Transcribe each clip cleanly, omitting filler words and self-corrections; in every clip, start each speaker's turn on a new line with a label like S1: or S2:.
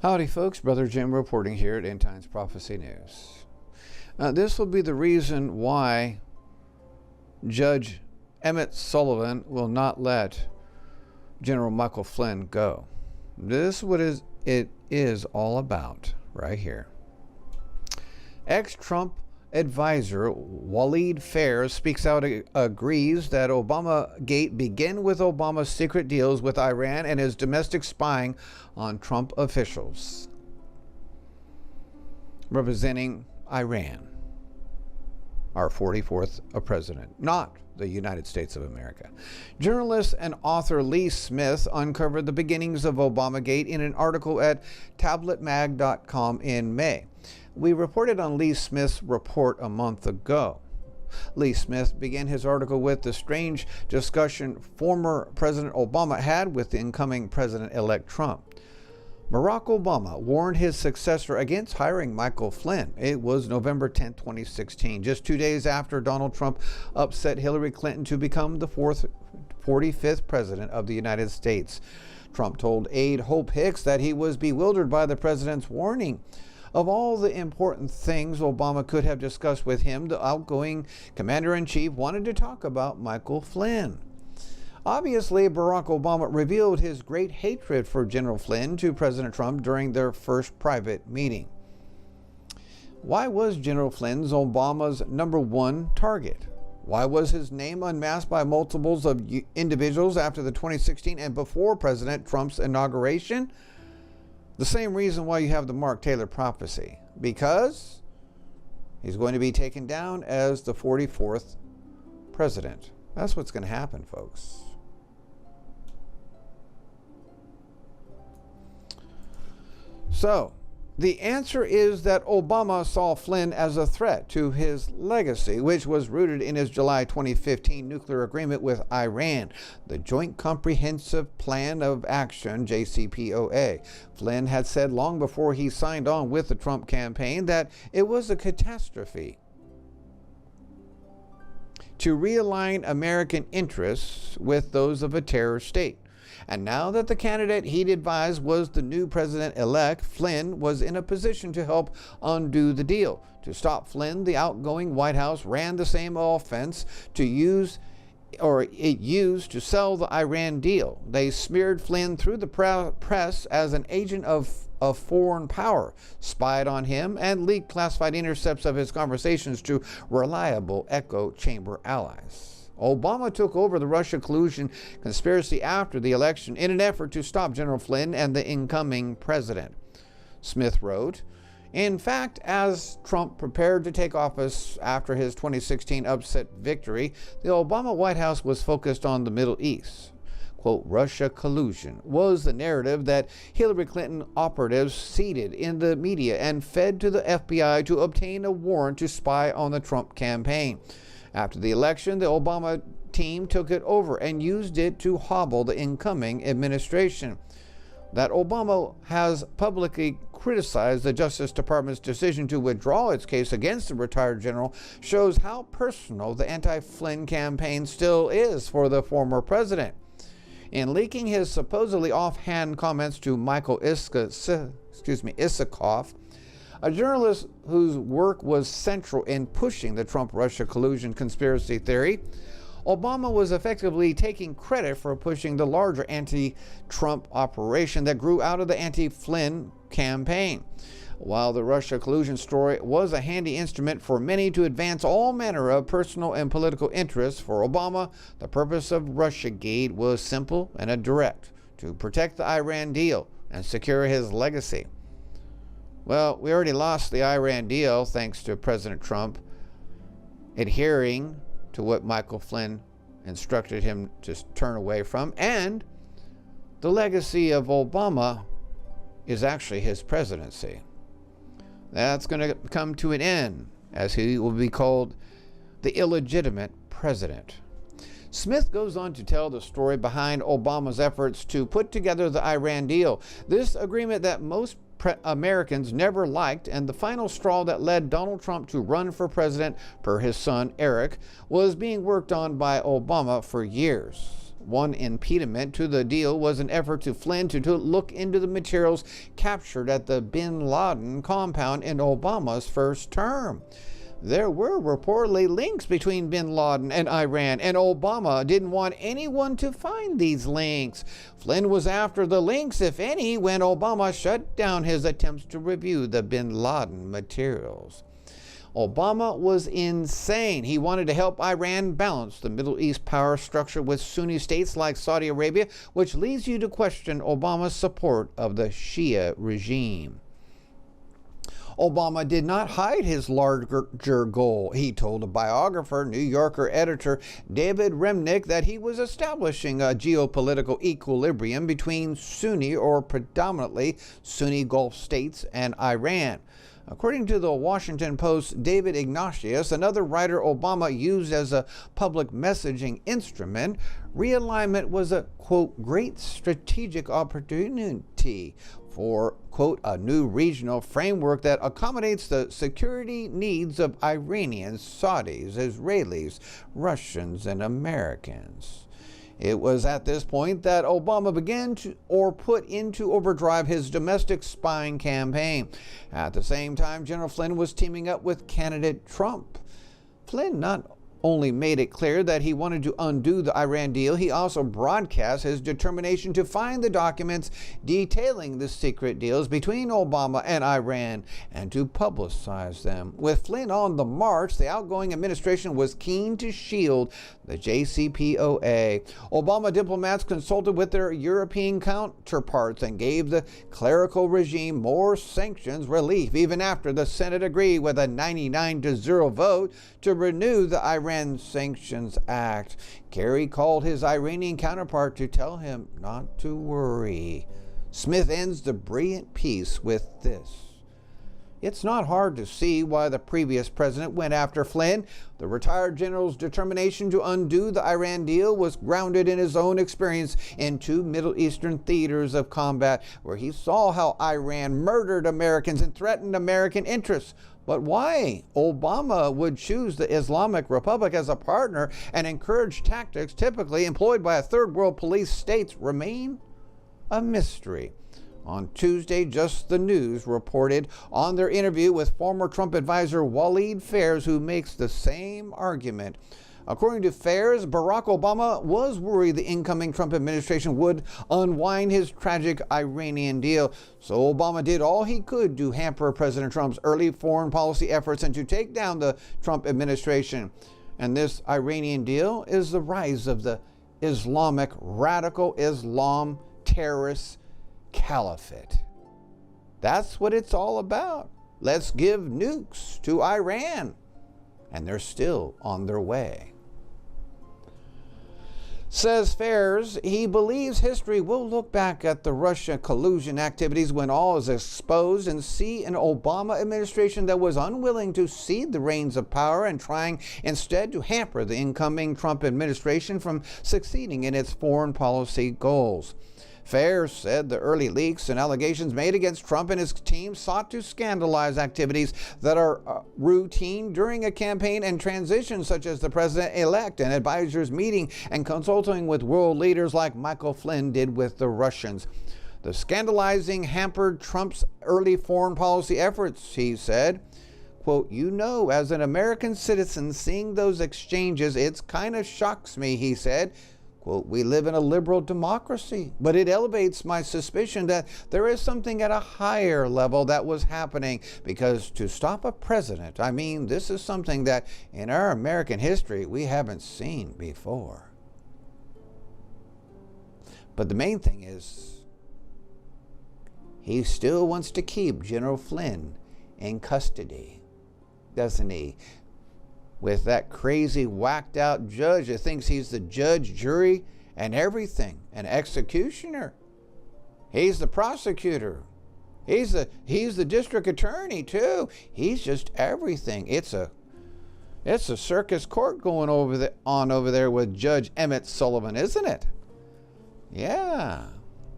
S1: Howdy folks, Brother Jim reporting here at End Times Prophecy News. This will be the reason why Judge Sullivan will not let General Michael Flynn go. This is what it is all about right here. Ex-Trump advisor Walid Fair speaks out, agrees that Obamagate began with Obama's secret deals with Iran and his domestic spying on Trump officials. Representing Iran, our 44th president, not the United States of America. Journalist and author Lee Smith uncovered the beginnings of Obamagate in an article at tabletmag.com in May. We reported on Lee Smith's report a month ago. Lee Smith began his article with the strange discussion former President Obama had with the incoming President-elect Trump. Barack Obama warned his successor against hiring Michael Flynn. It was November 10, 2016, just 2 days after Donald Trump upset Hillary Clinton to become the 45th President of the United States. Trump told aide Hope Hicks that he was bewildered by the president's warning. Of all the important things Obama could have discussed with him, the outgoing commander-in-chief wanted to talk about Michael Flynn. Obviously, Barack Obama revealed his great hatred for General Flynn to President Trump during their first private meeting. Why was General Flynn Obama's #1 target? Why was his name unmasked by multiples of individuals after the 2016 and before President Trump's inauguration? The same reason why you have the Mark Taylor prophecy. Because he's going to be taken down as the 44th president. That's what's going to happen, folks. So, the answer is that Obama saw Flynn as a threat to his legacy, which was rooted in his July 2015 nuclear agreement with Iran, the Joint Comprehensive Plan of Action, JCPOA. Flynn had said long before he signed on with the Trump campaign that it was a catastrophe to realign American interests with those of a terror state. And now that the candidate he'd advised was the new president-elect, Flynn was in a position to help undo the deal. To stop Flynn, the outgoing White House ran the same offense it used to sell the Iran deal. They smeared Flynn through the press as an agent of foreign power, spied on him, and leaked classified intercepts of his conversations to reliable echo chamber allies. Obama took over the Russia collusion conspiracy after the election in an effort to stop General Flynn and the incoming president. Smith wrote, in fact, as Trump prepared to take office after his 2016 upset victory, the Obama White House was focused on the Middle East. Quote, Russia collusion was the narrative that Hillary Clinton operatives seeded in the media and fed to the FBI to obtain a warrant to spy on the Trump campaign. After the election, the Obama team took it over and used it to hobble the incoming administration. That Obama has publicly criticized the Justice Department's decision to withdraw its case against the retired general shows how personal the anti-Flynn campaign still is for the former president. In leaking his supposedly offhand comments to Michael Isikoff, a journalist whose work was central in pushing the Trump-Russia collusion conspiracy theory, Obama was effectively taking credit for pushing the larger anti-Trump operation that grew out of the anti-Flynn campaign. While the Russia collusion story was a handy instrument for many to advance all manner of personal and political interests, for Obama, the purpose of Russiagate was simple and direct: to protect the Iran deal and secure his legacy. Well, we already lost the Iran deal thanks to President Trump adhering to what Michael Flynn instructed him to turn away from, and the legacy of Obama is actually his presidency. That's going to come to an end, as he will be called the illegitimate president. Smith goes on to tell the story behind Obama's efforts to put together the Iran deal, this agreement that most Americans never liked, and the final straw that led Donald Trump to run for president, per his son Eric, was being worked on by Obama for years. One impediment to the deal was an effort to Flynn to look into the materials captured at the bin Laden compound in Obama's first term. There were reportedly links between bin Laden and Iran, and Obama didn't want anyone to find these links. Flynn was after the links, if any, when Obama shut down his attempts to review the bin Laden materials. Obama was insane. He wanted to help Iran balance the Middle East power structure with Sunni states like Saudi Arabia, which leads you to question Obama's support of the Shia regime. Obama did not hide his larger goal. He told a biographer, New Yorker editor David Remnick, that he was establishing a geopolitical equilibrium between Sunni or predominantly Sunni Gulf states and Iran. According to the Washington Post's David Ignatius, another writer Obama used as a public messaging instrument, realignment was a, quote, great strategic opportunity for, quote, a new regional framework that accommodates the security needs of Iranians, Saudis, Israelis, Russians, and Americans. It was at this point that Obama began to, or put into overdrive, his domestic spying campaign. At the same time, General Flynn was teaming up with candidate Trump. Flynn not only made it clear that he wanted to undo the Iran deal, he also broadcast his determination to find the documents detailing the secret deals between Obama and Iran and to publicize them. With Flynn on the march, the outgoing administration was keen to shield the JCPOA. Obama diplomats consulted with their European counterparts and gave the clerical regime more sanctions relief, even after the Senate agreed with a 99-0 vote to renew the Iran Sanctions Act. Kerry called his Iranian counterpart to tell him not to worry. Smith ends the brilliant piece with this: it's not hard to see why the previous president went after Flynn. The retired general's determination to undo the Iran deal was grounded in his own experience in two Middle Eastern theaters of combat, where he saw how Iran murdered Americans and threatened American interests. But why Obama would choose the Islamic Republic as a partner and encourage tactics typically employed by third world police states remain a mystery. On Tuesday, Just the News reported on their interview with former Trump advisor Waleed Fairs, who makes the same argument. According to Fairs, Barack Obama was worried the incoming Trump administration would unwind his tragic Iranian deal. So Obama did all he could to hamper President Trump's early foreign policy efforts and to take down the Trump administration. And this Iranian deal is the rise of the Islamic radical Islam terrorist caliphate. That's what it's all about. Let's give nukes to Iran. And they're still on their way. Says Fairs, he believes history will look back at the Russia collusion activities when all is exposed and see an Obama administration that was unwilling to cede the reins of power and trying instead to hamper the incoming Trump administration from succeeding in its foreign policy goals. Fairs said the early leaks and allegations made against Trump and his team sought to scandalize activities that are routine during a campaign and transition, such as the president-elect and advisors meeting and consulting with world leaders like Michael Flynn did with the Russians. The scandalizing hampered Trump's early foreign policy efforts, he said. Quote, you know, as an American citizen, seeing those exchanges, it kind of shocks me, he said. Quote, we live in a liberal democracy, but it elevates my suspicion that there is something at a higher level that was happening, because to stop a president, I mean, this is something that in our American history we haven't seen before. But the main thing is, he still wants to keep General Flynn in custody, doesn't he? With that crazy, whacked-out judge that thinks he's the judge, jury, and everything, an executioner. He's the prosecutor. He's the district attorney too. He's just everything. It's a circus court going on over there with Judge Sullivan, isn't it? Yeah,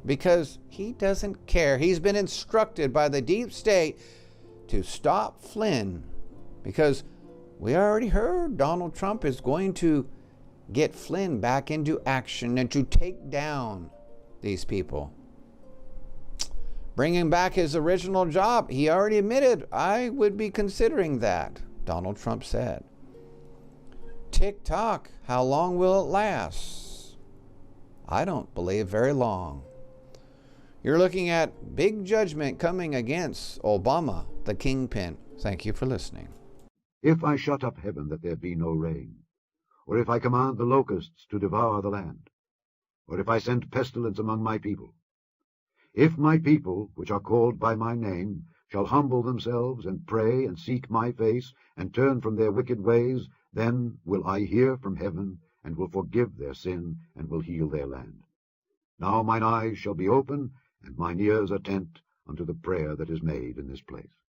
S1: because he doesn't care. He's been instructed by the deep state to stop Flynn, because we already heard Donald Trump is going to get Flynn back into action and to take down these people. Bringing back his original job, he already admitted, I would be considering that, Donald Trump said. Tick-tock, how long will it last? I don't believe very long. You're looking at big judgment coming against Obama, the kingpin. Thank you for listening.
S2: If I shut up heaven that there be no rain, or if I command the locusts to devour the land, or if I send pestilence among my people, if my people, which are called by my name, shall humble themselves, and pray, and seek my face, and turn from their wicked ways, then will I hear from heaven, and will forgive their sin, and will heal their land. Now mine eyes shall be open, and mine ears attent unto the prayer that is made in this place.